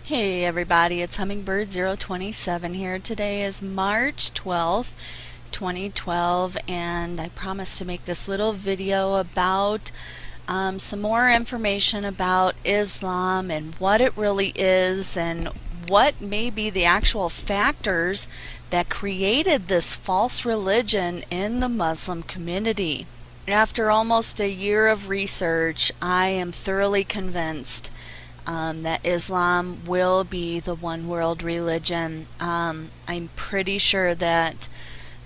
Hey everybody, it's Hummingbird027 here. Today is March 12th, 2012, and I promised to make this little video about some more information about Islam and what it really is and what may be the actual factors that created this false religion in the Muslim community. After almost a year of research, I am thoroughly convinced that Islam will be the one world religion. I'm pretty sure that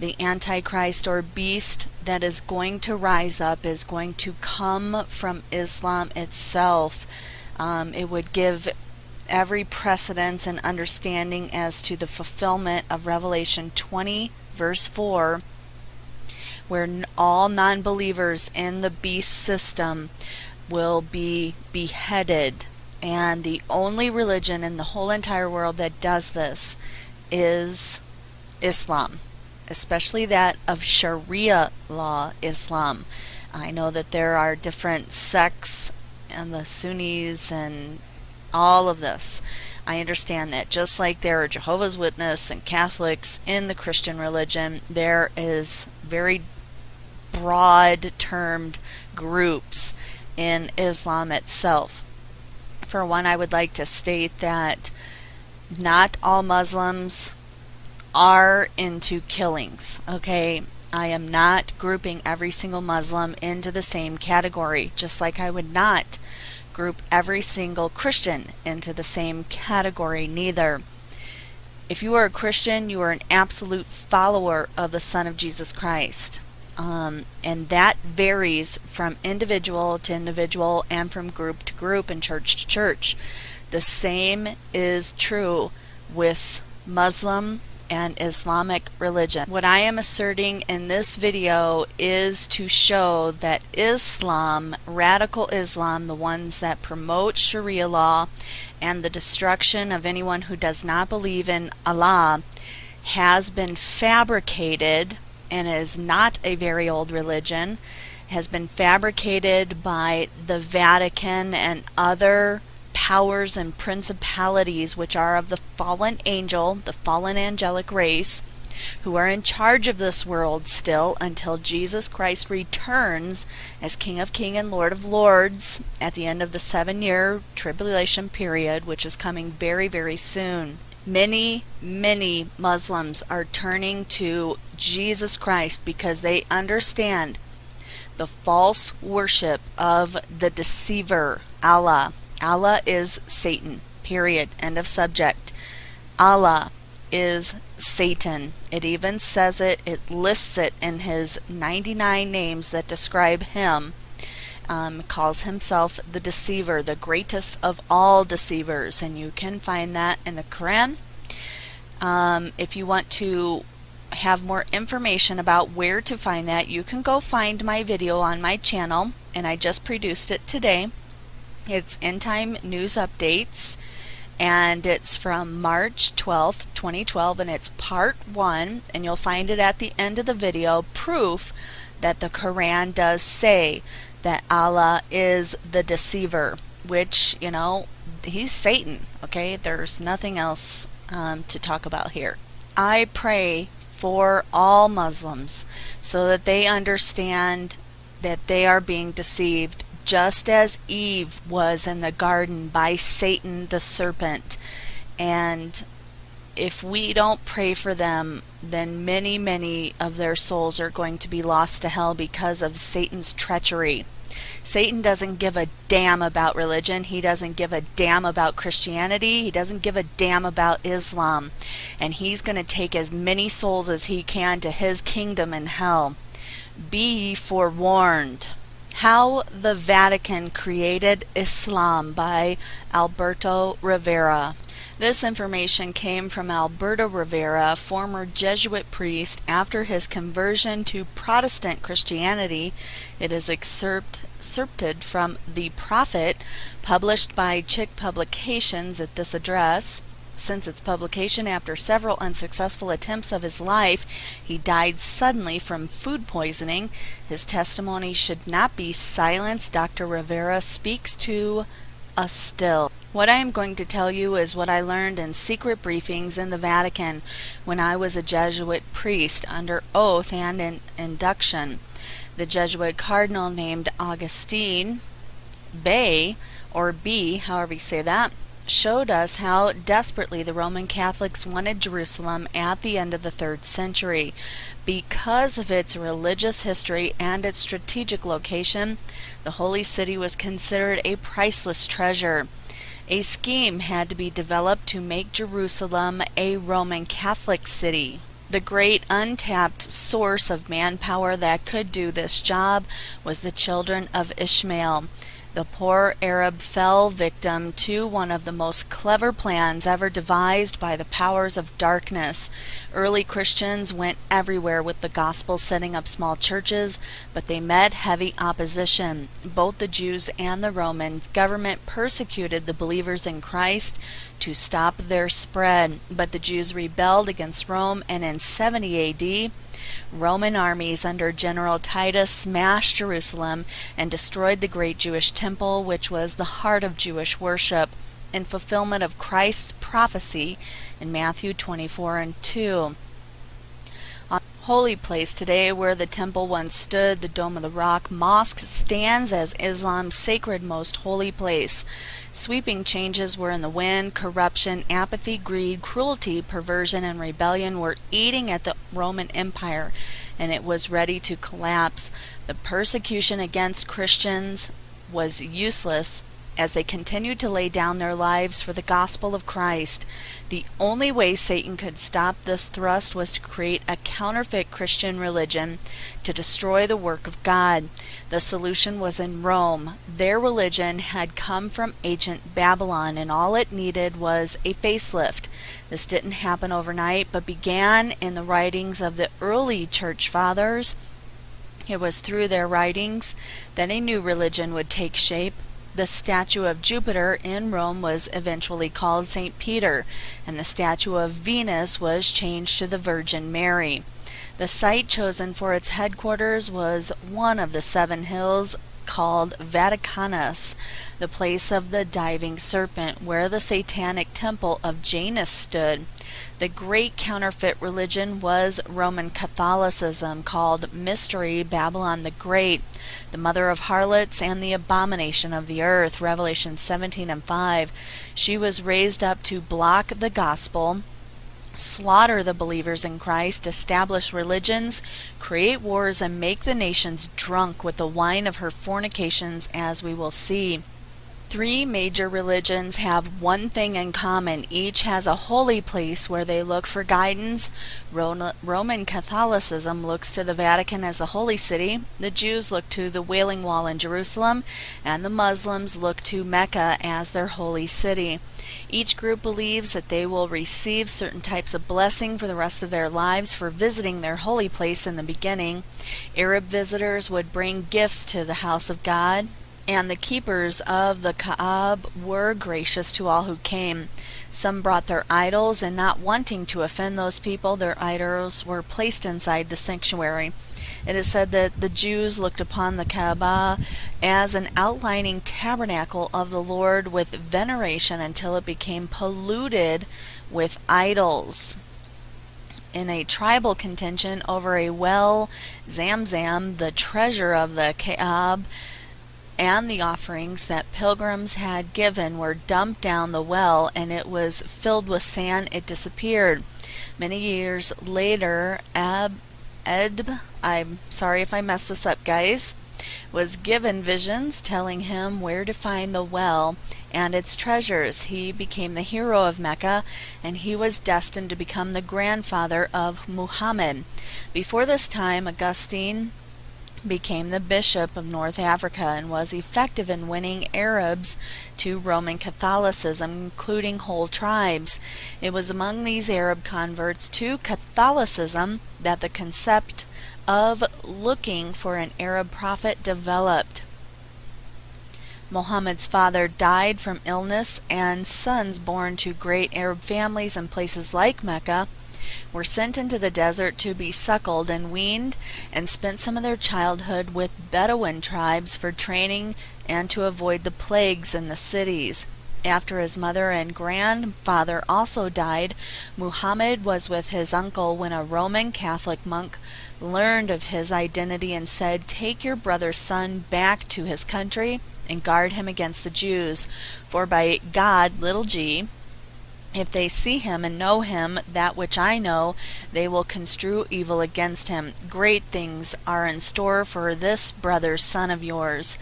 the Antichrist or beast that is going to rise up is going to come from Islam itself. It would give every precedence and understanding as to the fulfillment of Revelation 20 verse 4, where all non-believers in the beast system will be beheaded. And the only religion in the whole entire world that does this is Islam, especially that of Sharia law Islam. I know that there are different sects and the Sunnis and all of this. I understand that. Just like there are Jehovah's Witnesses and Catholics in the Christian religion, there is very broad termed groups in Islam itself. For one, I would like to state that not all Muslims are into killings, okay? I am not grouping every single Muslim into the same category, just like I would not group every single Christian into the same category neither. If you are a Christian, you are an absolute follower of the Son of Jesus Christ. And that varies from individual to individual and from group to group and church to church. The same is true with Muslim and Islamic religion. What I am asserting in this video is to show that Islam, radical Islam, the ones that promote Sharia law and the destruction of anyone who does not believe in Allah, has been fabricated and is not a very old religion, has been fabricated by the Vatican and other powers and principalities which are of the fallen angel, the fallen angelic race, who are in charge of this world still until Jesus Christ returns as King of Kings and Lord of Lords at the end of the 7-year tribulation period, which is coming very, very soon. Many Muslims are turning to Jesus Christ because they understand the false worship of the deceiver, Allah. Allah is Satan, period, end of subject. Allah is Satan. It even says it, it lists it in his 99 names that describe him. Calls himself the deceiver, the greatest of all deceivers, and you can find that in the Quran. If you want to have more information about where to find that, you can go find my video on my channel, and I just produced it today. It's End Time News Updates, and it's from March 12th, 2012, and it's part 1, and you'll find it at the end of the video, proof that the Quran does say that Allah is the deceiver, which, you know, he's Satan, okay? There's nothing else to talk about here. I pray for all Muslims so that they understand that they are being deceived, just as Eve was in the garden by Satan the serpent. And if we don't pray for them, then many of their souls are going to be lost to hell because of Satan's treachery. Satan doesn't give a damn about religion. He doesn't give a damn about Christianity. He doesn't give a damn about Islam. And he's going to take as many souls as he can to his kingdom in hell. Be forewarned. How the Vatican Created Islam by Alberto Rivera. This information came from Alberto Rivera, former Jesuit priest, after his conversion to Protestant Christianity. It is excerpted from The Prophet, published by Chick Publications at this address. Since its publication, after several unsuccessful attempts of his life, he died suddenly from food poisoning. His testimony should not be silenced. Dr. Rivera speaks to us still. What I am going to tell you is what I learned in secret briefings in the Vatican when I was a Jesuit priest under oath and in induction. The Jesuit cardinal named Augustine Bay, or B, however you say that, showed us how desperately the Roman Catholics wanted Jerusalem at the end of the 3rd century. Because of its religious history and its strategic location, the Holy City was considered a priceless treasure. A scheme had to be developed to make Jerusalem a Roman Catholic city. The great untapped source of manpower that could do this job was the children of Ishmael. The poor Arab fell victim to one of the most clever plans ever devised by the powers of darkness. Early Christians went everywhere with the gospel, setting up small churches, but they met heavy opposition. Both the Jews and the Roman government persecuted the believers in Christ to stop their spread, but the Jews rebelled against Rome, and in 70 AD, Roman armies under General Titus smashed Jerusalem and destroyed the great Jewish temple, which was the heart of Jewish worship, in fulfillment of Christ's prophecy in Matthew 24:2. On the holy place today, where the temple once stood, the Dome of the Rock Mosque stands as Islam's sacred most holy place. Sweeping changes were in the wind. Corruption, apathy, greed, cruelty, perversion, and rebellion were eating at the Roman Empire, and it was ready to collapse. The persecution against Christians was useless as they continued to lay down their lives for the gospel of Christ. The only way Satan could stop this thrust was to create a counterfeit Christian religion to destroy the work of God. The solution was in Rome. Their religion had come from ancient Babylon, and all it needed was a facelift. This didn't happen overnight, but began in the writings of the early church fathers. It was through their writings that a new religion would take shape. The statue of Jupiter in Rome was eventually called St. Peter, and the statue of Venus was changed to the Virgin Mary. The site chosen for its headquarters was one of the 7 hills called Vaticanus, the place of the diving serpent, where the satanic temple of Janus stood. The great counterfeit religion was Roman Catholicism, called Mystery Babylon the Great, the mother of harlots and the abomination of the earth, Revelation 17:5. She was raised up to block the gospel, slaughter the believers in Christ, establish religions, create wars, and make the nations drunk with the wine of her fornications, as we will see. 3 major religions have one thing in common. Each has a holy place where they look for guidance. Roman Catholicism looks to the Vatican as the holy city. The Jews look to the Wailing Wall in Jerusalem, and the Muslims look to Mecca as their holy city. Each group believes that they will receive certain types of blessing for the rest of their lives for visiting their holy place in the beginning. Arab visitors would bring gifts to the house of God, and the keepers of the Kaaba were gracious to all who came. Some brought their idols, and not wanting to offend those people, their idols were placed inside the sanctuary. It is said that the Jews looked upon the Kaaba as an outlining tabernacle of the Lord with veneration until it became polluted with idols. In a tribal contention over a well, Zamzam, the treasure of the Kaaba, and the offerings that pilgrims had given were dumped down the well, and it was filled with sand. It disappeared. Many years later, I'm sorry if I messed this up, guys, was given visions telling him where to find the well and its treasures. He became the hero of Mecca, and he was destined to become the grandfather of Muhammad. Before this time, Augustine became the bishop of North Africa and was effective in winning Arabs to Roman Catholicism, including whole tribes. It was among these Arab converts to Catholicism that the concept of looking for an Arab prophet developed. Muhammad's father died from illness, and sons born to great Arab families in places like Mecca were sent into the desert to be suckled and weaned, and spent some of their childhood with Bedouin tribes for training and to avoid the plagues in the cities. After his mother and grandfather also died, Muhammad was with his uncle when a Roman Catholic monk learned of his identity and said, "Take your brother's son back to his country and guard him against the Jews, for by God, little g, if they see him and know him, that which I know, they will construe evil against him. Great things are in store for this brother's son of yours."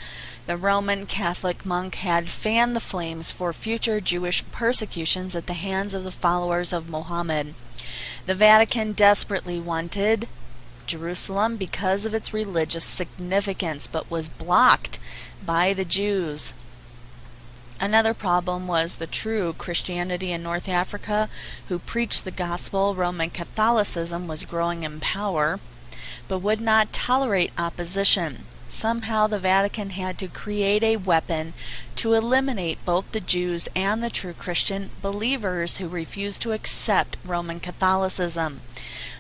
The Roman Catholic monk had fanned the flames for future Jewish persecutions at the hands of the followers of Muhammad. The Vatican desperately wanted Jerusalem because of its religious significance, but was blocked by the Jews. Another problem was the true Christianity in North Africa, who preached the gospel. Roman Catholicism was growing in power, but would not tolerate opposition. Somehow the Vatican had to create a weapon to eliminate both the Jews and the true Christian believers who refused to accept Roman Catholicism.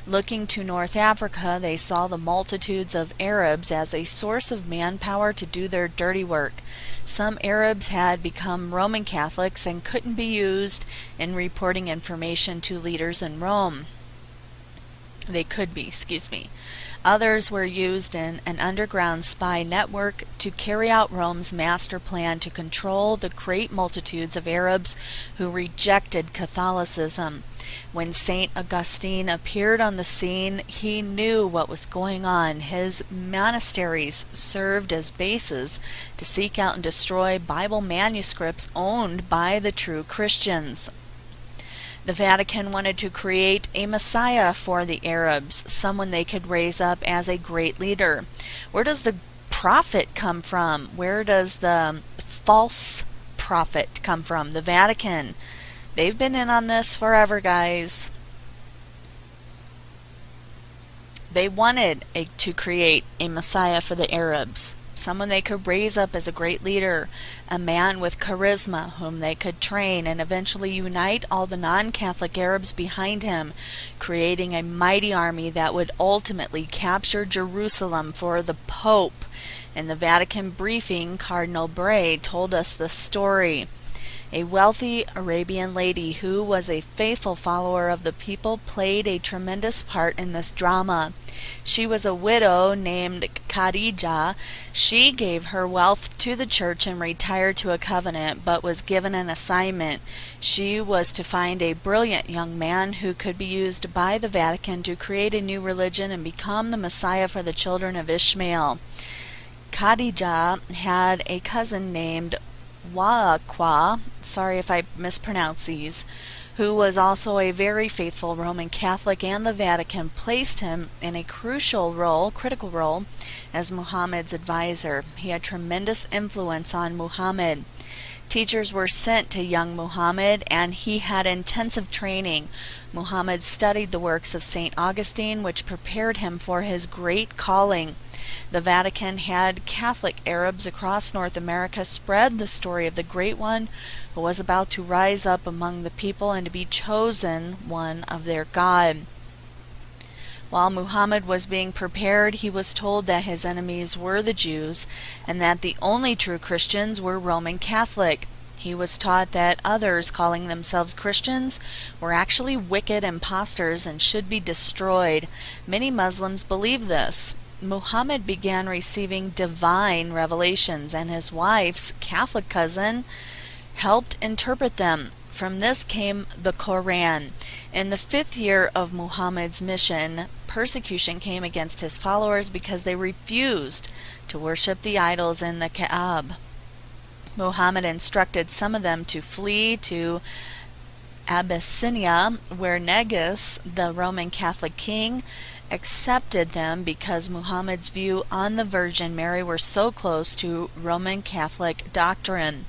Looking to North Africa, they saw the multitudes of Arabs as a source of manpower to do their dirty work. Some Arabs had become Roman Catholics and couldn't be used in reporting information to leaders in Rome. They could be, excuse me. Others were used in an underground spy network to carry out Rome's master plan to control the great multitudes of Arabs who rejected Catholicism. When St. Augustine appeared on the scene, he knew what was going on. His monasteries served as bases to seek out and destroy Bible manuscripts owned by the true Christians. The Vatican wanted to create a Messiah for the Arabs, someone they could raise up as a great leader. Where does the prophet come from? Where does the false prophet come from? The Vatican. They've been in on this forever, guys. They wanted to create a Messiah for the Arabs, someone they could raise up as a great leader, a man with charisma whom they could train and eventually unite all the non-Catholic Arabs behind him, creating a mighty army that would ultimately capture Jerusalem for the Pope. In the Vatican briefing, Cardinal Bray told us the story. A wealthy Arabian lady who was a faithful follower of the people played a tremendous part in this drama. She was a widow named Khadija. She gave her wealth to the church and retired to a convent, but was given an assignment. She was to find a brilliant young man who could be used by the Vatican to create a new religion and become the Messiah for the children of Ishmael. Khadija had a cousin named Waqwa, sorry if I mispronounce these, who was also a very faithful Roman Catholic, and the Vatican placed him in a critical role as Muhammad's advisor. He had tremendous influence on Muhammad. Teachers were sent to young Muhammad, and he had intensive training. Muhammad studied the works of St. Augustine, which prepared him for his great calling. The Vatican had Catholic Arabs across North America spread the story of the Great One who was about to rise up among the people and to be chosen one of their God. While Muhammad was being prepared, he was told that his enemies were the Jews and that the only true Christians were Roman Catholic. He was taught that others calling themselves Christians were actually wicked impostors and should be destroyed. Many Muslims believe this. Muhammad began receiving divine revelations, and his wife's Catholic cousin helped interpret them. From this came the Quran. In the 5th year of Muhammad's mission, persecution came against his followers because they refused to worship the idols in the Kaaba. Muhammad instructed some of them to flee to Abyssinia, where Negus, the Roman Catholic king, accepted them because Muhammad's view on the Virgin Mary were so close to Roman Catholic doctrine.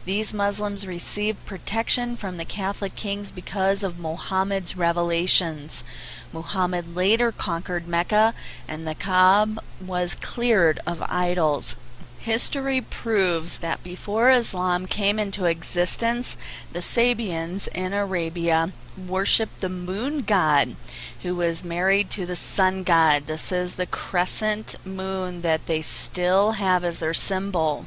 These Muslims received protection from the Catholic kings because of Muhammad's revelations. Muhammad later conquered Mecca, and the Kaaba was cleared of idols. History proves that before Islam came into existence, the Sabians in Arabia worshipped the moon god, who was married to the sun god. This is the crescent moon that they still have as their symbol.